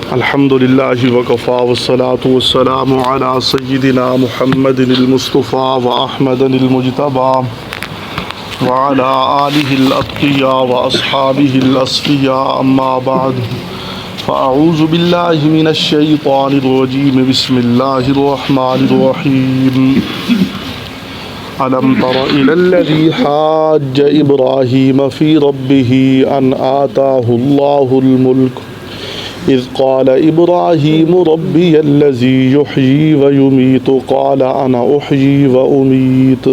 الحمد لله وكفى والصلاة والسلام على سيدنا محمد المصطفى وأحمد المجتبى وعلى آله الأتقياء وأصحابه الأصفياء أما بعد فأعوذ بالله من الشيطان الرجيم بسم الله الرحمن الرحيم ألم تر إلى الذي حاج إبراهيم في ربه أن آتاه الله الملك إذ قال إبراهيم ربي الذي يحيي ويميت قال أنا أحيي وأميت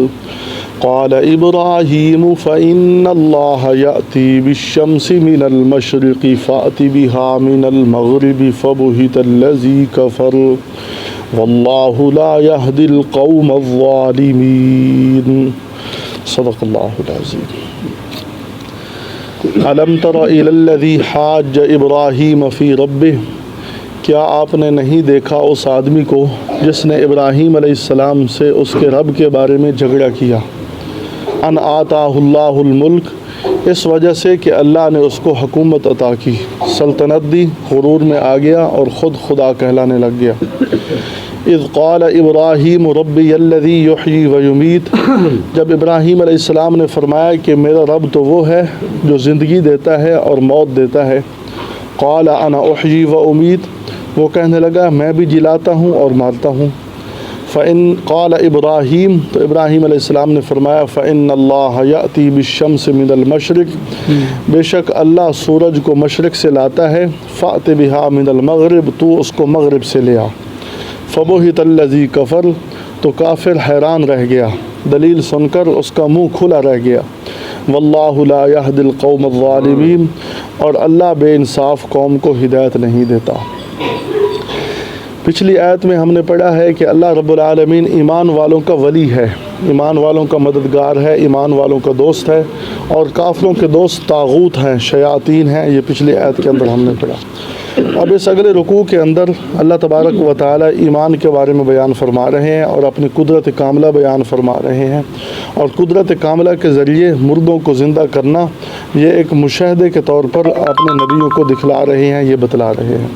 قال إبراهيم فإن الله يأتي بالشمس من المشرق فأت بها من المغرب فبهت الذي كفر والله لا يهدي القوم الظالمين صدق الله العظيم علم تر إلى الذي حاج إبراهيم في ربه کیا آپ نے نہیں دیکھا اس آدمی کو جس نے ابراہیم علیہ السلام سے اس کے رب کے بارے میں جھگڑا کیا ان آتاہ اللہ الملک اس وجہ سے کہ اللہ نے اس کو حکومت عطا کی سلطنت دی غرور میں آ گیا اور خود خدا کہلانے لگ گیا اذ قال ابراہیم ربی الذی یحیی ویمیت جب ابراہیم علیہ السلام نے فرمایا کہ میرا رب تو وہ ہے جو زندگی دیتا ہے اور موت دیتا ہے قال انا احیی وامیت وہ کہنے لگا میں بھی جلاتا ہوں اور مارتا ہوں فإن قال ابراہیم تو ابراہیم علیہ السلام نے فرمایا فإن اللہ یأتی بالشمس من المشرق بے شک اللہ سورج کو مشرق سے لاتا ہے فأت بها من المغرب تو اس کو مغرب سے لے آ فبہت الذی کفر تو کافر حیران رہ گیا دلیل سن کر اس کا منہ کھلا رہ گیا واللہ لا یہدی القوم الظالمین اور اللہ بے انصاف قوم کو ہدایت نہیں دیتا پچھلی آیت میں ہم نے پڑھا ہے کہ اللہ رب العالمین ایمان والوں کا ولی ہے ایمان والوں کا مددگار ہے ایمان والوں کا دوست ہے اور کافروں کے دوست طاغوت ہیں شیاطین ہیں یہ پچھلی آیت کے اندر ہم نے پڑھا اب اس اگلے رکوع کے اندر اللہ تبارک و تعالی ایمان کے بارے میں بیان فرما رہے ہیں اور اپنی قدرت کاملہ بیان فرما رہے ہیں اور قدرت کاملہ کے ذریعے مردوں کو زندہ کرنا یہ ایک مشاہدے کے طور پر اپنے نبیوں کو دکھلا رہے ہیں یہ بتلا رہے ہیں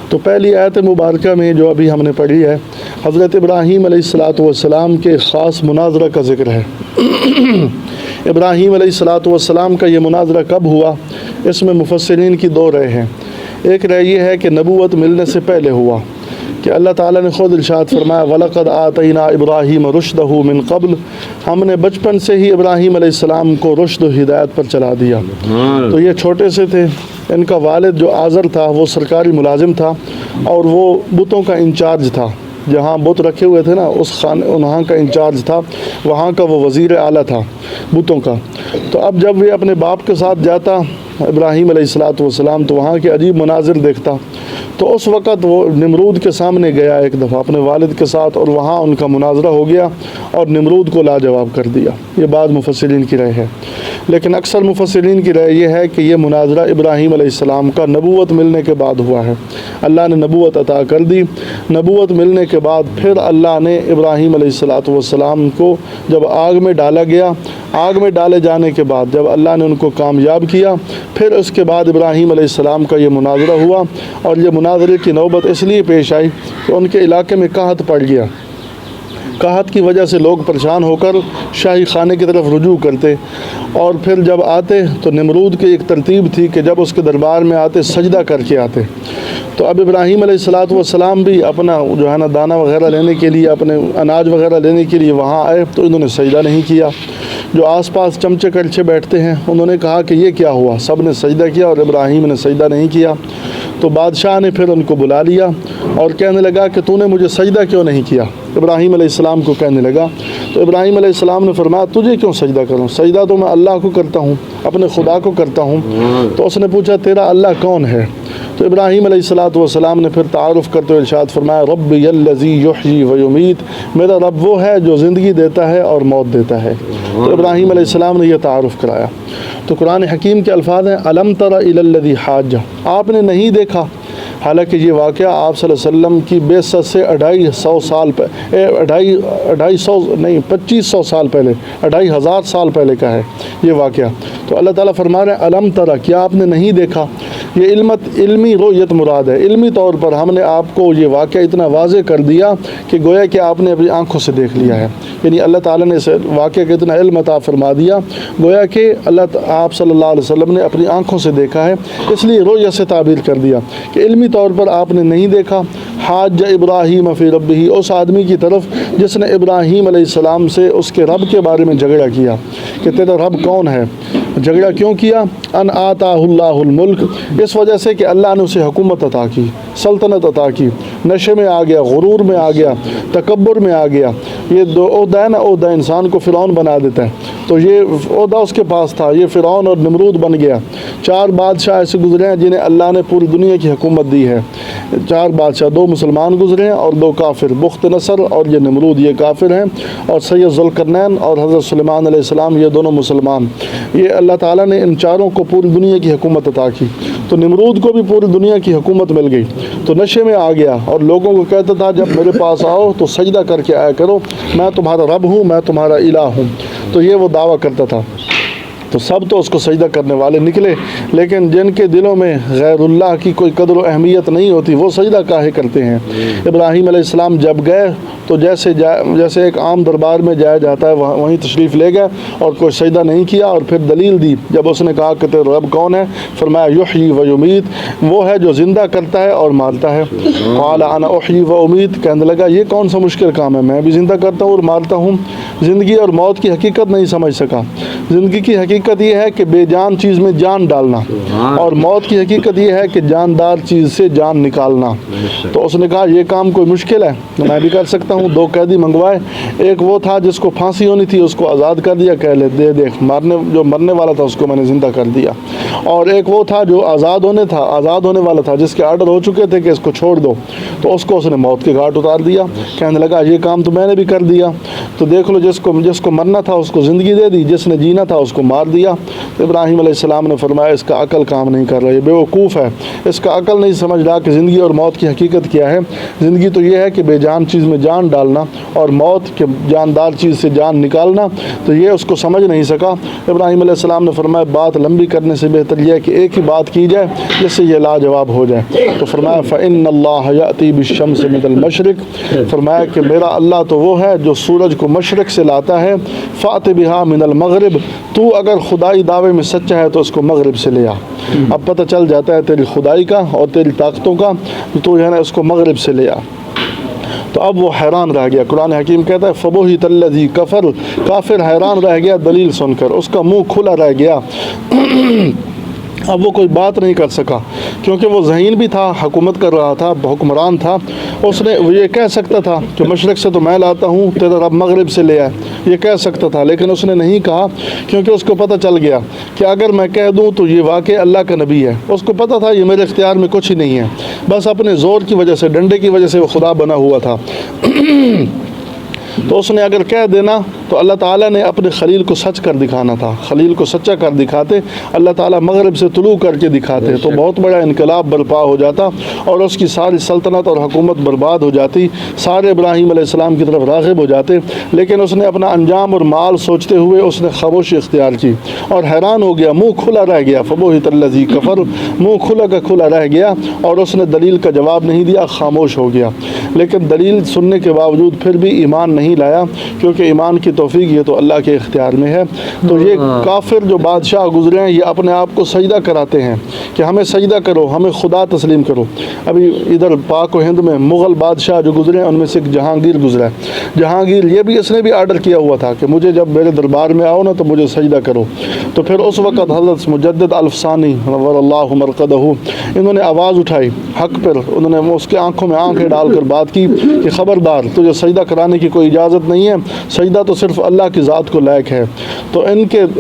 تو پہلی آیت مبارکہ میں جو ابھی ہم نے پڑھی ہے حضرت ابراہیم علیہ السلام کے خاص مناظرہ کا ذکر ہے ابراہیم علیہ السلام کا یہ مناظرہ کب ہوا اس میں مفسرین کی دو رائے ہیں ایک رائے یہ ہے کہ نبوت ملنے سے پہلے ہوا کہ اللہ تعالیٰ نے خود ارشاد فرمایا وَلَقَدْ آتَيْنَا إِبْرَاهِيمَ رُشْدَهُ مِنْ قَبْلِ ہم نے بچپن سے ہی ابراہیم علیہ السلام کو رشد و ہدایت پر چلا دیا تو یہ چھوٹے سے تھے ان کا والد جو آزر تھا وہ سرکاری ملازم تھا اور وہ بتوں کا انچارج تھا جہاں بت رکھے ہوئے تھے نا اس وہاں کا انچارج تھا وہاں کا وہ وزیر اعلیٰ تھا بتوں کا تو اب جب وہ اپنے باپ کے ساتھ جاتا ابراہیم علیہ السلام تو وہاں کے عجیب مناظر دیکھتا تو اس وقت وہ نمرود کے سامنے گیا ایک دفعہ اپنے والد کے ساتھ اور وہاں ان کا مناظرہ ہو گیا اور نمرود کو لاجواب کر دیا یہ بعض مفسرین کی رائے ہے لیکن اکثر مفسرین کی رائے یہ ہے کہ یہ مناظرہ ابراہیم علیہ السلام کا نبوت ملنے کے بعد ہوا ہے اللہ نے نبوت عطا کر دی نبوت ملنے کے بعد پھر اللہ نے ابراہیم علیہ السلام کو جب آگ میں ڈالا گیا آگ میں ڈالے جانے کے بعد جب اللہ نے ان کو کامیاب کیا پھر اس کے بعد ابراہیم علیہ السلام کا یہ مناظرہ ہوا اور یہ مناظرے کی نوبت اس لیے پیش آئی کہ ان کے علاقے میں قحط پڑ گیا قحط کی وجہ سے لوگ پریشان ہو کر شاہی خانے کی طرف رجوع کرتے اور پھر جب آتے تو نمرود کی ایک ترتیب تھی کہ جب اس کے دربار میں آتے سجدہ کر کے آتے تو اب ابراہیم علیہ السلام بھی اپنا جو ہے نا دانہ وغیرہ لینے کے لیے اپنے اناج وغیرہ لینے کے لیے وہاں آئے تو انہوں نے سجدہ نہیں کیا جو آس پاس چمچے کلچے بیٹھتے ہیں انہوں نے کہا کہ یہ کیا ہوا سب نے سجدہ کیا اور ابراہیم نے سجدہ نہیں کیا تو بادشاہ نے پھر ان کو بلا لیا اور کہنے لگا کہ تو نے مجھے سجدہ کیوں نہیں کیا ابراہیم علیہ السلام کو کہنے لگا تو ابراہیم علیہ السلام نے فرمایا تجھے کیوں سجدہ کروں سجدہ تو میں اللہ کو کرتا ہوں اپنے خدا کو کرتا ہوں تو اس نے پوچھا تیرا اللہ کون ہے تو ابراہیم علیہ السلام نے پھر تعارف کرتے ہوئے ارشاد فرمایا ربی الذی یحیی ویمیت میرا رب وہ ہے جو زندگی دیتا ہے اور موت دیتا ہے تو ابراہیم علیہ السلام نے یہ تعارف کرایا تو قرآن حکیم کے الفاظ ہیں الم تر الی الذی حاج آپ نے نہیں دیکھا حالانکہ یہ واقعہ آپ صلی اللہ علیہ وسلم کی بعثت سے 2500 سال پہلے 2500 سال پہلے کا ہے یہ واقعہ تو اللہ تعالیٰ فرما رہے ہیں الم ترى کیا آپ نے نہیں دیکھا یہ علمی رؤیت مراد ہے، علمی طور پر ہم نے آپ کو یہ واقعہ اتنا واضح کر دیا کہ گویا کہ آپ نے اپنی آنکھوں سے دیکھ لیا ہے، یعنی اللہ تعالیٰ نے اس واقعے کا اتنا علم عطا فرما دیا گویا کہ آپ صلی اللہ علیہ وسلم نے اپنی آنکھوں سے دیکھا ہے، اس لیے رؤیت سے تعبیر کر دیا کہ علمی طور پر آپ نے نہیں دیکھا۔ حاج ابراہیم فی ربہ، اس آدمی کی طرف جس نے ابراہیم علیہ السلام سے اس کے رب کے بارے میں جھگڑا کیا کہ تیرا رب کون ہے۔ جھگڑا کیوں کیا؟ ان آتاہ اللہ الملک، اس وجہ سے کہ اللہ نے اسے حکومت عطا کی، سلطنت عطا کی، نشے میں آ گیا، غرور میں آ گیا، تکبر میں آ گیا۔ یہ دو عہدہ ہے نا، عہدہ انسان کو فرعون بنا دیتا ہے، تو یہ عہدہ اس کے پاس تھا، یہ فرعون اور نمرود بن گیا۔ 4 بادشاہ ایسے گزرے ہیں جنہیں اللہ نے پوری دنیا کی حکومت دی ہے۔ 4 بادشاہ، 2 مسلمان گزرے ہیں اور 2 کافر، بخت نصر اور یہ نمرود، یہ کافر ہیں، اور سید ذوالقرنین اور حضرت سلیمان علیہ السلام، یہ دونوں مسلمان۔ یہ اللہ تعالیٰ نے ان چاروں کو پوری دنیا کی حکومت عطا کی۔ تو نمرود کو بھی پوری دنیا کی حکومت مل گئی، تو نشے میں آ گیا اور لوگوں کو کہتا تھا جب میرے پاس آؤ تو سجدہ کر کے آیا کرو، میں تمہارا رب ہوں، میں تمہارا الہ ہوں، تو یہ وہ دعویٰ کرتا تھا۔ تو سب تو اس کو سجدہ کرنے والے نکلے، لیکن جن کے دلوں میں غیر اللہ کی کوئی قدر و اہمیت نہیں ہوتی وہ سجدہ کاہے کرتے ہیں۔ ابراہیم علیہ السلام جب گئے تو جیسے ایک عام دربار میں جایا جاتا ہے وہیں تشریف لے گئے اور کوئی سجدہ نہیں کیا، اور پھر دلیل دی جب اس نے کہا کہ تیرا رب کون ہے، فرمایا یحیی و یمیت، وہ ہے جو زندہ کرتا ہے اور مارتا ہے۔ قال انا احیی و امید، کہنے لگا یہ کون سا مشکل کام ہے، میں بھی زندہ کرتا ہوں اور مارتا ہوں۔ زندگی اور موت کی حقیقت نہیں سمجھ سکا۔ زندگی کی حقیقت یہ ہے کہ بے جان چیز میں جان ڈالنا، اور موت کی حقیقت یہ ہے کہ جاندار چیز سے جان نکالنا۔ تو اس نے کہا یہ کام کوئی مشکل ہے، میں بھی کر سکتا ہوں۔ 2 قیدی منگوائے، ایک وہ تھا جس کو پھانسی ہونی تھی، اس کو آزاد کر دیا، کہہ لے دے دیکھ جو مرنے والا تھا اس کو میں نے زندہ کر دیا۔ اور ایک وہ تھا جو آزاد ہونے والا تھا، جس کے آرڈر ہو چکے تھے کہ اس کو چھوڑ دو، تو اس کو اس نے موت کے گھاٹ اتار دیا۔ کہنے لگا یہ کام تو میں نے بھی کر دیا، تو دیکھ لو جس کو مرنا تھا اس کو زندگی دے دی، جس نے جینا تھا اس کو مار دیا۔ تو ابراہیم علیہ السلام نے فرمایا اس کا عقل کام نہیں کر رہا، یہ بیوقوف ہے، اس کا عقل نہیں سمجھ رہا کہ زندگی اور موت کی حقیقت کیا ہے۔ زندگی تو یہ ہے کہ بے جان چیز میں جان ڈالنا، اور موت کے جاندار چیز سے جان نکالنا، تو یہ اس کو سمجھ نہیں سکا۔ ابراہیم علیہ السلام نے فرمایا بات لمبی کرنے سے بہتر یہ ہے کہ ایک ہی بات کی جائے جس سے یہ لاجواب ہو جائے۔ تو فرمایا فإن اللہ یأتی بالشمس من المشرق، فرمایا کہ میرا اللہ تو وہ ہے جو سورج کو مشرق سے لاتا ہے، فأت بہا من المغرب، تو اگر خدائی دعوے میں سچا ہے تو اس کو مغرب سے لے آ۔ اب پتہ چل جاتا ہے تیری خدائی کا اور تیری طاقتوں کا، تو جو ہے نا اس کو مغرب سے لے آ۔ تو اب وہ حیران رہ گیا۔ قرآن حکیم کہتا ہے فبہت الذی کفر، کافر حیران رہ گیا دلیل سن کر، اس کا منہ کھلا رہ گیا۔ اب وہ کوئی بات نہیں کر سکا کیونکہ وہ ذہین بھی تھا، حکومت کر رہا تھا، حکمران تھا۔ اس نے یہ کہہ سکتا تھا کہ مشرق سے تو میں لاتا ہوں، تیرا رب مغرب سے لے آئے، یہ کہہ سکتا تھا، لیکن اس نے نہیں کہا کیونکہ اس کو پتہ چل گیا کہ اگر میں کہہ دوں تو یہ واقع اللہ کا نبی ہے۔ اس کو پتہ تھا یہ میرے اختیار میں کچھ ہی نہیں ہے، بس اپنے زور کی وجہ سے، ڈنڈے کی وجہ سے وہ خدا بنا ہوا تھا۔ تو اس نے اگر کہہ دینا تو اللہ تعالیٰ نے اپنے خلیل کو سچ کر دکھانا تھا، خلیل کو سچا کر دکھاتے، اللہ تعالیٰ مغرب سے طلوع کر کے دکھاتے تو بہت بڑا انقلاب برپا ہو جاتا اور اس کی ساری سلطنت اور حکومت برباد ہو جاتی، سارے ابراہیم علیہ السلام کی طرف راغب ہو جاتے۔ لیکن اس نے اپنا انجام اور مال سوچتے ہوئے اس نے خاموشی اختیار کی اور حیران ہو گیا، منہ کھلا رہ گیا۔ فبہت الذی کفر، منہ کھلا کا کھلا رہ گیا اور اس نے دلیل کا جواب نہیں دیا، خاموش ہو گیا۔ لیکن دلیل سننے کے باوجود پھر بھی ایمان نہیں لایا، کیونکہ ایمان کی توفیق یہ تو اللہ کے اختیار میں ہے۔ تو یہ کافر جو بادشاہ گزرے ہیں یہ اپنے آپ کو سجدہ کراتے ہیں کہ ہمیں سجدہ کرو، ہمیں خدا تسلیم کرو۔ ابھی ادھر پاک و ہند میں مغل بادشاہ جو گزرے ہیں ان میں سے ایک جہانگیر گزرا ہے۔ جہانگیر یہ بھی اس نے بھی آرڈر کیا ہوا تھا کہ مجھے جب میرے دربار میں آؤ نا تو مجھے سجدہ کرو۔ تو پھر اس وقت حضرت مجدد الفسانی نور اللہ مرقدہ انہوں نے آواز اٹھائی حق پر، انہوں نے اس کے آنکھوں میں آنکھیں ڈال کر بات کی کہ خبردار تجھے سجدہ کرانے کی کوئی اجازت نہیں ہے، سجدہ تو صرف اللہ کی ذات کو لائق ہے۔ تو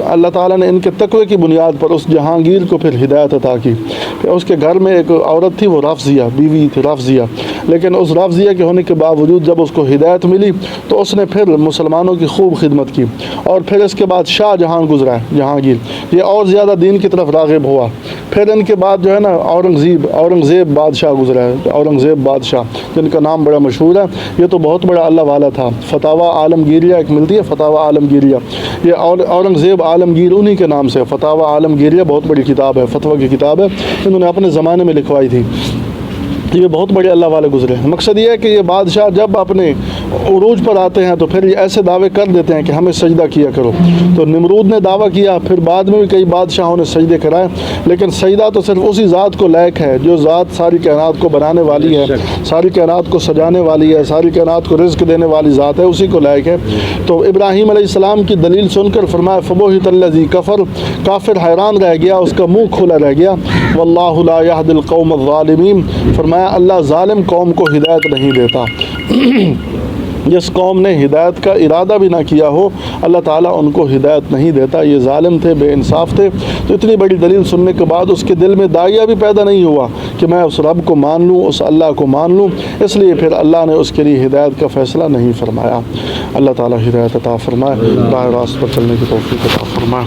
اللہ تعالیٰ نے ان کے تقوی کی بنیاد پر اس جہانگیر کو پھر ہدایت عطا کی کہ اس کے گھر میں ایک عورت تھی، وہ رافضیہ بیوی تھی، رافضیہ، لیکن اس رافضیہ کے ہونے کے باوجود جب اس کو ہدایت ملی تو اس نے پھر مسلمانوں کی خوب خدمت کی۔ اور پھر اس کے بعد شاہ جہاں گزرا ہے جہانگیر، یہ اور زیادہ دین کی طرف راغب ہوا۔ پھر ان کے بعد جو ہے نا اورنگزیب بادشاہ گزرا ہے، اورنگزیب بادشاہ جن کا نام بڑا مشہور ہے، یہ تو بہت بڑا اللہ والا تھا۔ فتاوی عالمگیریہ ایک ملتی ہے، فتاوی عالمگیریہ، یہ اورنگزیب عالمگیر انہی کے نام سے، فتاوی عالمگیریہ بہت بڑی کتاب ہے، فتویٰ کی کتاب ہے، انہوں نے اپنے زمانے میں لکھوائی تھی۔ یہ بہت بڑے اللہ والے گزرے ہیں۔ مقصد یہ ہے کہ یہ بادشاہ جب اپنے عروج پر آتے ہیں تو پھر یہ ایسے دعوے کر دیتے ہیں کہ ہمیں سجدہ کیا کرو۔ تو نمرود نے دعویٰ کیا، پھر بعد میں بھی کئی بادشاہوں نے سجدے کرائے، لیکن سجدہ تو صرف اسی ذات کو لائق ہے جو ذات ساری کائنات کو بنانے والی ہے، ساری کائنات کو سجانے والی ہے، ساری کائنات کو رزق دینے والی ذات ہے، اسی کو لائق ہے۔ تو ابراہیم علیہ السلام کی دلیل سن کر فرمایا فبہت الذی کفر، کافر حیران رہ گیا، اس کا منہ کھلا رہ گیا۔ واللہ لا یہدی القوم الظالمین، فرمایا اللہ ظالم قوم کو ہدایت نہیں دیتا۔ جس قوم نے ہدایت کا ارادہ بھی نہ کیا ہو اللہ تعالیٰ ان کو ہدایت نہیں دیتا۔ یہ ظالم تھے، بے انصاف تھے۔ تو اتنی بڑی دلیل سننے کے بعد اس کے دل میں داعیہ بھی پیدا نہیں ہوا کہ میں اس رب کو مان لوں، اس اللہ کو مان لوں، اس لیے پھر اللہ نے اس کے لیے ہدایت کا فیصلہ نہیں فرمایا۔ اللہ تعالیٰ ہدایت عطا فرمائے، راہ راست پر چلنے کی توفیق عطا فرمائے۔